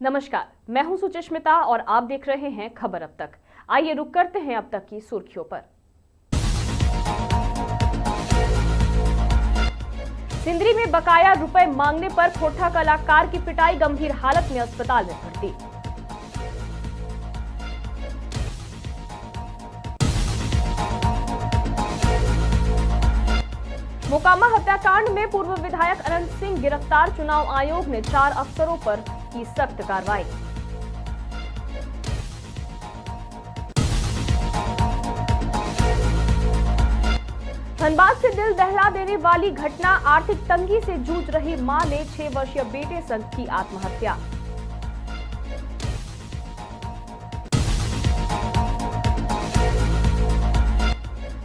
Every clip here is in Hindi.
नमस्कार, मैं हूं सुचिस्मिता और आप देख रहे हैं खबर अब तक। आइए रुक करते हैं अब तक की सुर्खियों पर। सिंदरी में बकाया रुपए मांगने पर खोटा कलाकार की पिटाई, गंभीर हालत में अस्पताल में भर्ती। मोकामा हत्याकांड में पूर्व विधायक अनंत सिंह गिरफ्तार, चुनाव आयोग ने 4 अफसरों पर की सख्त कार्रवाई। धनबाद से दिल दहला देने वाली घटना, आर्थिक तंगी से जूझ रही मां ने 6 वर्षीय बेटे संग की आत्महत्या।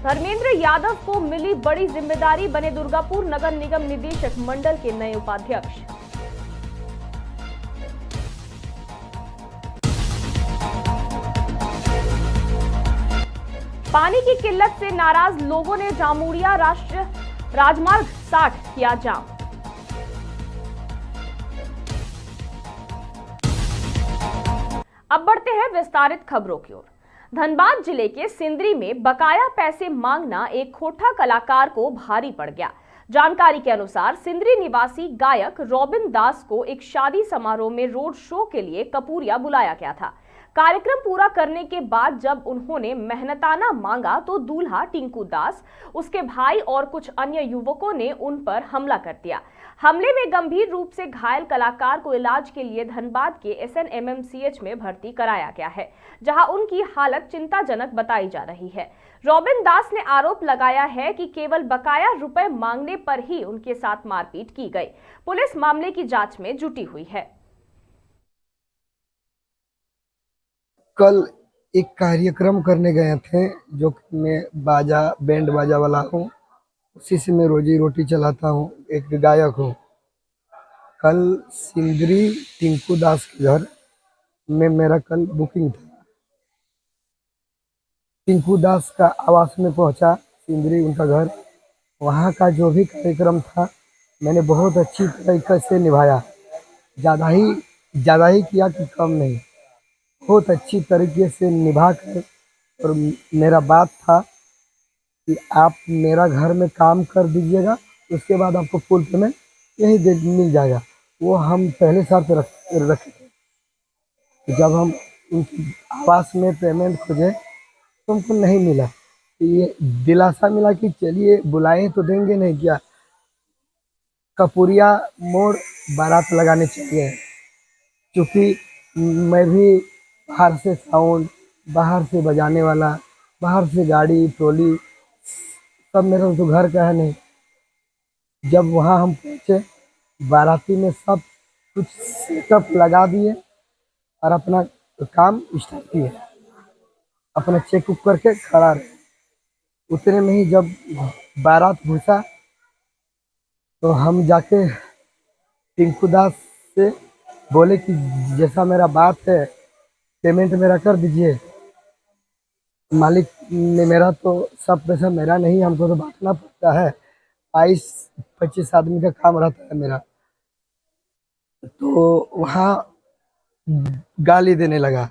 धर्मेंद्र यादव को मिली बड़ी जिम्मेदारी, बने दुर्गापुर नगर निगम निदेशक मंडल के नए उपाध्यक्ष। पानी की किल्लत से नाराज लोगों ने जामुड़िया राष्ट्रीय राजमार्ग 60 किया जाम। अब बढ़ते हैं विस्तारित खबरों की ओर। धनबाद जिले के सिंदरी में बकाया पैसे मांगना एक खोटा कलाकार को भारी पड़ गया। जानकारी के अनुसार सिंदरी निवासी गायक रॉबिन दास को एक शादी समारोह में रोड शो के लिए कपूरिया बुलाया गया था। कार्यक्रम पूरा करने के बाद जब उन्होंने मेहनताना मांगा तो दूल्हा टिंकू दास, उसके भाई और कुछ अन्य युवकों ने उन पर हमला कर दिया। हमले में गंभीर रूप से घायल कलाकार को इलाज के लिए धनबाद के SNMMCH में भर्ती कराया गया है, जहां उनकी हालत चिंताजनक बताई जा रही है। रॉबिन दास ने आरोप लगाया है कि केवल बकाया रुपए मांगने पर ही उनके साथ मारपीट की गई। पुलिस मामले की जांच में जुटी हुई है। कल एक कार्यक्रम करने गए थे, जो कि मैं बैंड बाजा वाला हूँ, उसी से मैं रोजी रोटी चलाता हूँ, एक गायक हूँ। कल सिंदरी टिंकू दास के घर में मेरा कल बुकिंग था। टिंकू दास का आवास में पहुंचा, सिंदरी उनका घर। वहाँ का जो भी कार्यक्रम था मैंने बहुत अच्छी तरीके से निभाया, ज़्यादा ही किया कि कम नहीं, बहुत अच्छी तरीके से निभा कर। और मेरा बात था कि आप मेरा घर में काम कर दीजिएगा, उसके बाद आपको फुल पेमेंट यही मिल जाएगा। वो हम पहले शर्त रखे थे। जब हम उनकी आवास में पेमेंट खोजे तो हमको नहीं मिला। ये दिलासा मिला कि चलिए बुलाए तो देंगे नहीं क्या, कपूरिया मोड़ बारात लगाने चाहिए। क्योंकि मैं भी बाहर से साउंड, बाहर से बजाने वाला, बाहर से गाड़ी ट्रॉली, सब मेरा तो घर का है नहीं। जब वहाँ हम पहुँचे, बाराती में सब कुछ सेटअप लगा दिए और अपना काम स्टार्ट किए, अपना चेक उक करके खड़ा रहे। उतने में ही जब बारात घुसा तो हम जाके टिंकू दास से बोले कि जैसा मेरा बात है पेमेंट मेरा कर दीजिए। मालिक ने मेरा तो सब पैसा मेरा नहीं, हमको तो बांटना पड़ता है, 22-25 आदमी का काम रहता है मेरा। तो वहाँ गाली देने लगा।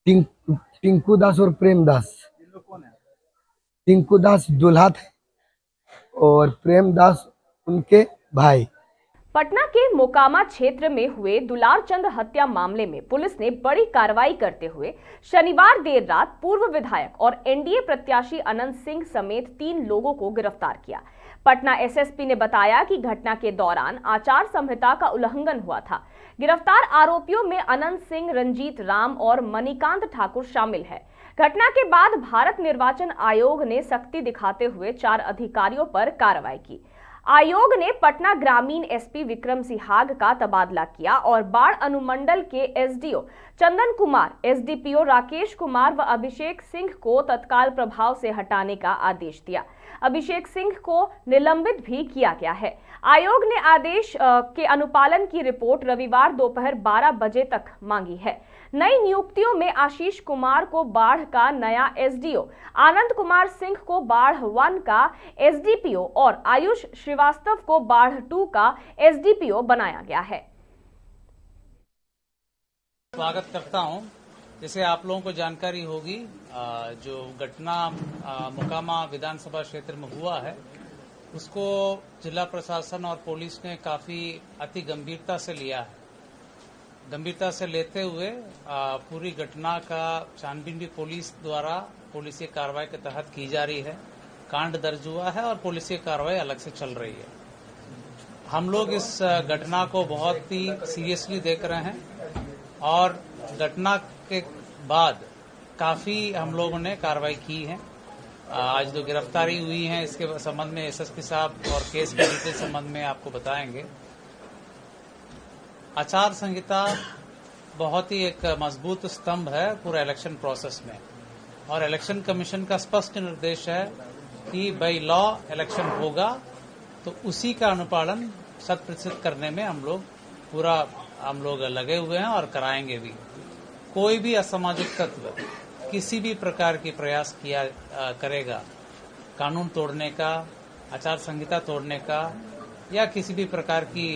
टिंकू दास और प्रेम दास। टिंकू दास दूल्हा थे और प्रेम दास उनके भाई। पटना के मोकामा क्षेत्र में हुए दुलार चंद हत्या मामले में पुलिस ने बड़ी कार्रवाई करते हुए शनिवार देर रात पूर्व विधायक और NDA प्रत्याशी अनंत सिंह समेत 3 लोगों को गिरफ्तार किया। पटना SSP ने बताया कि घटना के दौरान आचार संहिता का उल्लंघन हुआ था। गिरफ्तार आरोपियों में अनंत सिंह, रंजीत राम और मणिकांत ठाकुर शामिल है। घटना के बाद भारत निर्वाचन आयोग ने सख्ती दिखाते हुए 4 अधिकारियों पर कार्रवाई की। आयोग ने पटना ग्रामीण SP विक्रम सिहाग का तबादला किया और बाढ़ अनुमंडल के SDO चंदन कुमार, SDPO राकेश कुमार व अभिषेक सिंह को तत्काल प्रभाव से हटाने का आदेश दिया। अभिषेक सिंह को निलंबित भी किया गया है। आयोग ने आदेश के अनुपालन की रिपोर्ट रविवार दोपहर 12 बजे तक मांगी है। नई नियुक्तियों में आशीष कुमार को बाढ़ का नया SDO, आनंद कुमार सिंह को बाढ़ 1 का SDPO और आयुष श्रीवास्तव को बाढ़ 2 का एसडीपीओ बनाया गया है। स्वागत करता हूं। जैसे आप लोगों को जानकारी होगी, जो घटना मोकामा विधानसभा क्षेत्र में हुआ है उसको जिला प्रशासन और पुलिस ने काफी अति गंभीरता से लिया है। गंभीरता से लेते हुए पूरी घटना का छानबीन भी पुलिस द्वारा पुलिसिय कार्रवाई के तहत की जा रही है। कांड दर्ज हुआ है और पुलिसिय कार्रवाई अलग से चल रही है। हम लोग इस घटना को बहुत ही सीरियसली देख रहे हैं और घटना के बाद काफी हम लोगों ने कार्रवाई की है। आज जो गिरफ्तारी हुई है इसके संबंध में एसएसपी साहब और केस के डिटेल संबंध में आपको बताएंगे। आचार संहिता बहुत ही एक मजबूत स्तंभ है पूरे इलेक्शन प्रोसेस में और इलेक्शन कमीशन का स्पष्ट निर्देश है कि बाई लॉ इलेक्शन होगा तो उसी का अनुपालन 100% करने में हम लोग लगे हुए हैं और कराएंगे भी। कोई भी असामाजिक तत्व किसी भी प्रकार की प्रयास करेगा कानून तोड़ने का, आचार संहिता तोड़ने का या किसी भी प्रकार की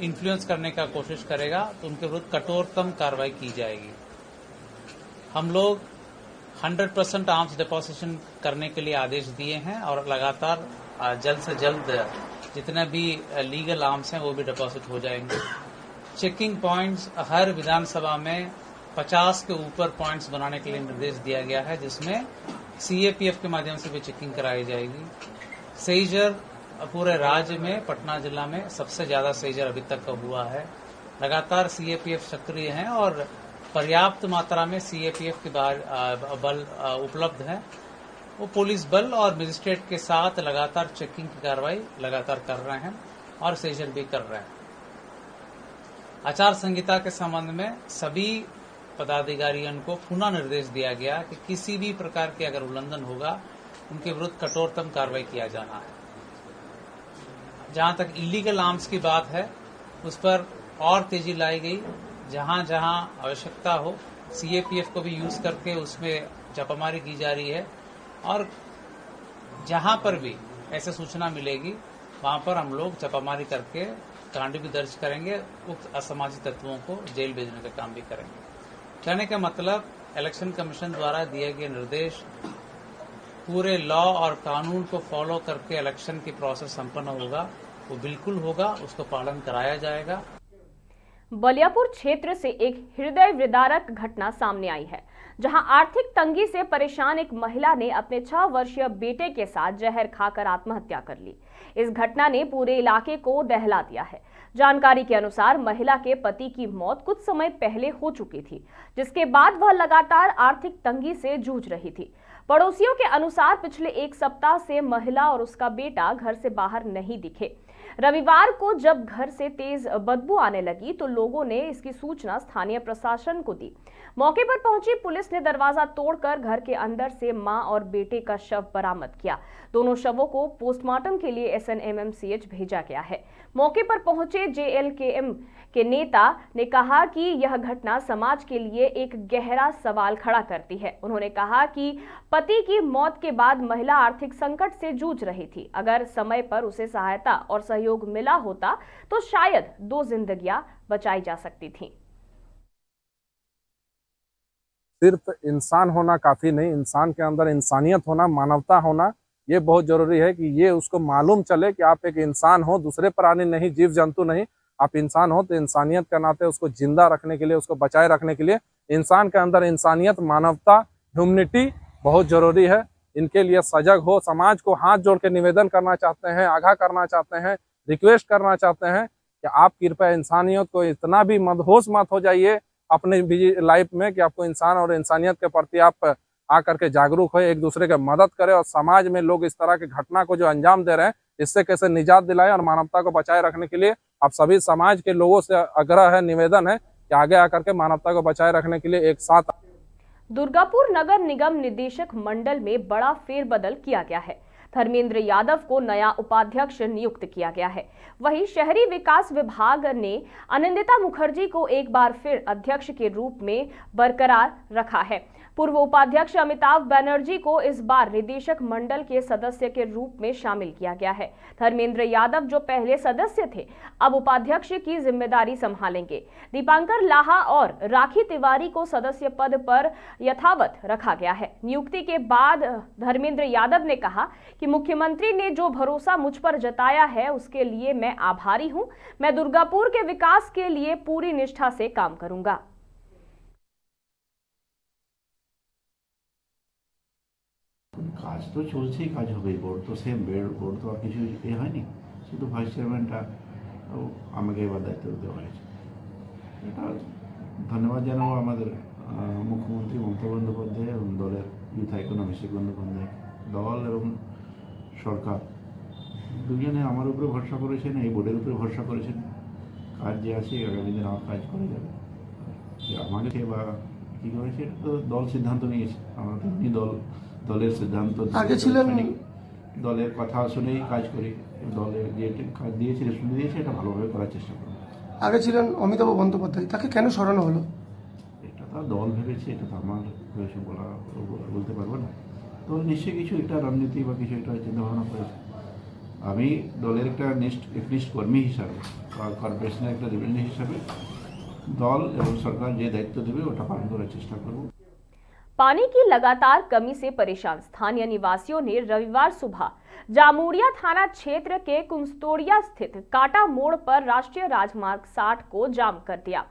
इन्फ्लुएंस करने का कोशिश करेगा तो उनके विरुद्ध कठोरतम कार्रवाई की जाएगी। हम लोग 100% आर्म्स डिपोजिशन करने के लिए आदेश दिए हैं और लगातार जल्द से जल्द जितने भी लीगल आर्म्स हैं वो भी डिपॉजिट हो जाएंगे। चेकिंग पॉइंट्स हर विधानसभा में 50 के ऊपर पॉइंट्स बनाने के लिए निर्देश दिया गया है, जिसमें सीएपीएफ के माध्यम से भी चेकिंग कराई जाएगी। सेजर पूरे राज्य में पटना जिला में सबसे ज्यादा सेजर अभी तक का हुआ है। लगातार सीएपीएफ सक्रिय हैं और पर्याप्त मात्रा में सीएपीएफ के बल उपलब्ध है। वो पुलिस बल और मजिस्ट्रेट के साथ लगातार चेकिंग की कार्रवाई लगातार कर रहे हैं और सेजर भी कर रहे हैं। आचार संहिता के संबंध में सभी पदाधिकारियों को पुनः निर्देश दिया गया कि किसी भी प्रकार के अगर उल्लंघन होगा उनके विरुद्ध कठोरतम कार्रवाई किया जाना है। जहां तक इलीगल आर्म्स की बात है उस पर और तेजी लाई गई। जहां जहां आवश्यकता हो सीएपीएफ को भी यूज करके उसमें छापामारी की जा रही है और जहां पर भी ऐसे सूचना मिलेगी वहां पर हम लोग छापामारी करके कांड भी दर्ज करेंगे। उक्त असामाजिक तत्वों को जेल भेजने का काम भी करेंगे। कहने का मतलब इलेक्शन कमीशन द्वारा दिए गए निर्देश पूरे लॉ और कानून को फॉलो करके इलेक्शन की प्रोसेस संपन्न होगा, वो बिल्कुल होगा, उसको पालन कराया जाएगा। बलियापुर क्षेत्र से एक हृदय विदारक घटना सामने आई है, जहां आर्थिक तंगी से परेशान एक महिला ने अपने 6 वर्षीय बेटे के साथ जहर खाकर आत्महत्या कर ली। इस घटना ने पूरे इलाके को दहला दिया है। जानकारी के अनुसार महिला के पति की मौत कुछ समय पहले हो चुकी थी, जिसके बाद वह लगातार आर्थिक तंगी से जूझ रही थी। पड़ोसियों के अनुसार पिछले 1 सप्ताह से महिला और उसका बेटा घर से बाहर नहीं दिखे। रविवार को जब घर से तेज बदबू आने लगी तो लोगों ने इसकी सूचना स्थानीय प्रशासन को दी। मौके पर पहुंची पुलिस ने दरवाजा तोड़कर घर के अंदर से मां और बेटे का शव बरामद किया। दोनों शवों को पोस्टमार्टम के लिए SNMMCH भेजा गया है। मौके पर पहुंचे JLKM के नेता ने कहा कि यह घटना समाज के लिए एक गहरा सवाल खड़ा करती है। उन्होंने कहा कि पति की मौत के बाद महिला आर्थिक संकट से जूझ रही थी। अगर समय पर उसे सहायता और सहयोग मिला होता तो शायद 2 जिंदगियां बचाई जा सकती थीं। सिर्फ इंसान होना काफी नहीं, इंसान के अंदर इंसानियत होना, मानवता होना, ये बहुत जरूरी है कि ये उसको मालूम चले कि आप एक इंसान हो, दूसरे प्राणी नहीं, जीव जंतु नहीं, आप इंसान हो। तो इंसानियत के नाते उसको जिंदा रखने के लिए, उसको बचाए रखने के लिए इंसान के अंदर इंसानियत, मानवता, ह्यूमनिटी बहुत जरूरी है। इनके लिए सजग हो। समाज को हाथ जोड़ के निवेदन करना चाहते हैं, आगाह करना चाहते हैं, रिक्वेस्ट करना चाहते हैं कि आप कृपया इंसानियत को इतना भी मदहोश मत हो जाइए अपने भी लाइफ में कि आपको इंसान और इंसानियत के प्रति आप आकर के जागरूक हो, एक दूसरे की मदद करें और समाज में लोग इस तरह की घटना को जो अंजाम दे रहे हैं इससे कैसे निजात दिलाएं और मानवता को बचाए रखने के लिए आप सभी समाज के लोगों से आग्रह है, निवेदन है कि आगे आकर के मानवता को बचाए रखने के लिए एक साथ। दुर्गापुर नगर निगम निदेशक मंडल में बड़ा फेरबदल किया गया है। धर्मेंद्र यादव को नया उपाध्यक्ष नियुक्त किया गया है। वहीं शहरी विकास विभाग ने आनंदिता मुखर्जी को एक बार फिर अध्यक्ष के रूप में बरकरार रखा है। पूर्व उपाध्यक्ष अमिताभ बनर्जी को इस बार निदेशक मंडल के सदस्य के रूप में शामिल किया गया है। धर्मेंद्र यादव, जो पहले सदस्य थे, अब उपाध्यक्ष की जिम्मेदारी संभालेंगे। दीपांकर लाहा और राखी तिवारी को सदस्य पद पर यथावत रखा गया है। नियुक्ति के बाद धर्मेंद्र यादव ने कहा कि मुख्यमंत्री ने जो भरोसा मुझ पर जताया है उसके लिए मैं आभारी हूं। मैं दुर्गापुर के विकास के लिए पूरी निष्ठा से काम करूंगा। কাজ তো চলছেই, কাজ হবেই। বোর্ড তো সেম, বোর্ড তো আর কিছু হয়নি, শুধু ভাইস চেয়ারম্যানটা আমাকে এবার দায়িত্ব দেওয়া হয়েছে। এটা ধন্যবাদ জানাবো আমাদের মুখ্যমন্ত্রী মমতা বন্দ্যোপাধ্যায় এবং দলের ইউথ আইকন অভিষেক বন্দ্যোপাধ্যায়। দল এবং সরকার দুজনে আমার উপরে ভরসা করেছেন, এই বোর্ডের উপরে ভরসা করেছেন। কাজ যে আছে আগামী দিনে আমার কাজ করে যাবে। আমাকে বা কী করেছে এটা তো দল সিদ্ধান্ত নিয়েছে। আমরা তো এমনি দলের সিদ্ধান্ত আগে ছিলেন, দলের কথা শুনেই কাজ করি। দলে যে কাজ দিয়েছে, রেসপন্স দিয়েছে, এটা ভালোভাবে করার চেষ্টা করব। আগে ছিলেন অমিতাভ বন্দ্যোপাধ্যায়, তাকে কেন সরানো হলো? এটা তো দল ভেবেছে, এটা তো আমার বলতে পারবো না। দল নিশ্চয়ই কিছু একটা রণনীতি বা কিছু একটা চিন্তাভাবনা করেছে। আমি দলের একটা একনিষ্ঠ কর্মী হিসাবে বা কর্পোরেশনের একটা রেভিনিউ হিসাবে দল এবং সরকার যে দায়িত্ব দেবে ওটা পালন করার চেষ্টা করব। पानी की लगातार कमी से परेशान स्थानीय निवासियों ने रविवार सुबह जामुड़िया थाना क्षेत्र के कुंस्तोड़िया स्थित काटा मोड़ पर राष्ट्रीय राजमार्ग 60 को जाम कर दिया।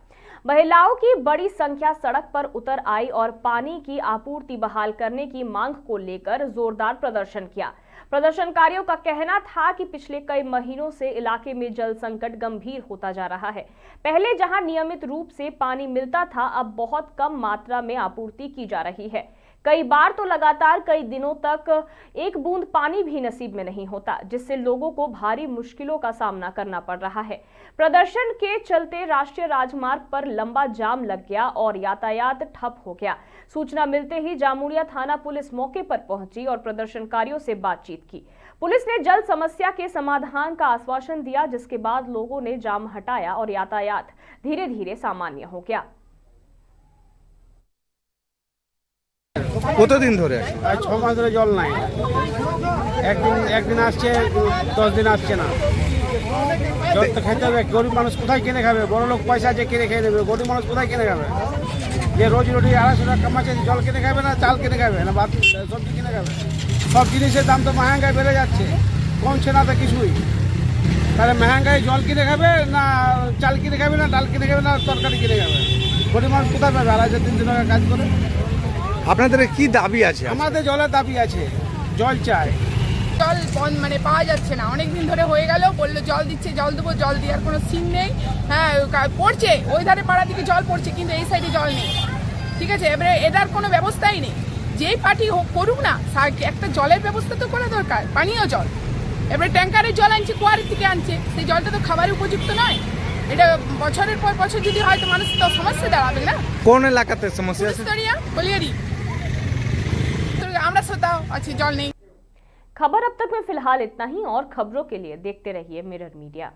महिलाओं की बड़ी संख्या सड़क पर उतर आई और पानी की आपूर्ति बहाल करने की मांग को लेकर जोरदार प्रदर्शन किया। प्रदर्शनकारियों का कहना था कि पिछले कई महीनों से इलाके में जल संकट गंभीर होता जा रहा है। पहले जहां नियमित रूप से पानी मिलता था, अब बहुत कम मात्रा में आपूर्ति की जा रही है। कई बार तो लगातार कई दिनों तक एक बूंद पानी भी नसीब में नहीं होता, जिससे लोगों को भारी मुश्किलों का सामना करना पड़ रहा है। प्रदर्शन के चलते राष्ट्रीय राजमार्ग पर लंबा जाम लग गया और यातायात ठप हो गया। सूचना मिलते ही जामुड़िया थाना पुलिस मौके पर पहुंची और प्रदर्शनकारियों से बातचीत की। पुलिस ने जल समस्या के समाधान का आश्वासन दिया, जिसके बाद लोगों ने जाम हटाया और यातायात धीरे धीरे सामान्य हो गया। কতদিন ধরে? 6 মাস ধরে জল নাই। একদিন আসছে, 10 দিন আসছে না। জল তো খেতে হবে, গরিব মানুষ কোথায় কিনে খাবে? বড় লোক পয়সা আছে কিনে খেয়ে নেবে, গরিব মানুষ কোথায় কিনে খাবে? যে রোজি 250 টাকা কামাচ্ছে, জল কিনে খাবে না চাল কিনে খাবে না ভাত সবজি কিনে খাবে? সব জিনিসের দাম তো মহাঙ্গায় বেড়ে যাচ্ছে, কমছে না তো কিছুই। তাহলে মহাঙ্গায় জল কিনে খাবে না চাল কিনে খাবে না ডাল কিনে খাবে না তরকারি কিনে খাবে? গরিব মানুষ কোথায় পাবে? 250-300 টাকা কাজ করে। আপনাদের কি দাবি আছে? আমাদের জলের দাবি আছে, জল চাই। জল মানে পাওয়া যাচ্ছে না, অনেকদিন ধরে হয়ে গেল। বললো জল দিচ্ছে, জল দেবো, জল দেওয়ার কোনো সিন নেই। হ্যাঁ পড়ছে, ওই ধারে পাড়া দিকে জল পড়ছে, কিন্তু এই সাইডে জল নেই। ঠিক আছে, এবারে এটার কোনো ব্যবস্থাই নেই। যেই পার্টি করুক না, একটা জলের ব্যবস্থা তো করা দরকার, পানীয় জল। এবারে ট্যাঙ্কারের জল আনছে, কুয়ারের থেকে আনছে, সেই জলটা তো খাবারের উপযুক্ত নয়। এটা বছরের পর বছর যদি হয় তো মানুষ তো সমস্যা দাঁড়াবে না। কোন এলাকাতে সমস্যা আছে? বলিয়ারি আমরা শ্রোতা আছি, জল নেই। खबर अब तक में फिलहाल इतना ही और खबरों के लिए देखते रहिए मिरर मीडिया।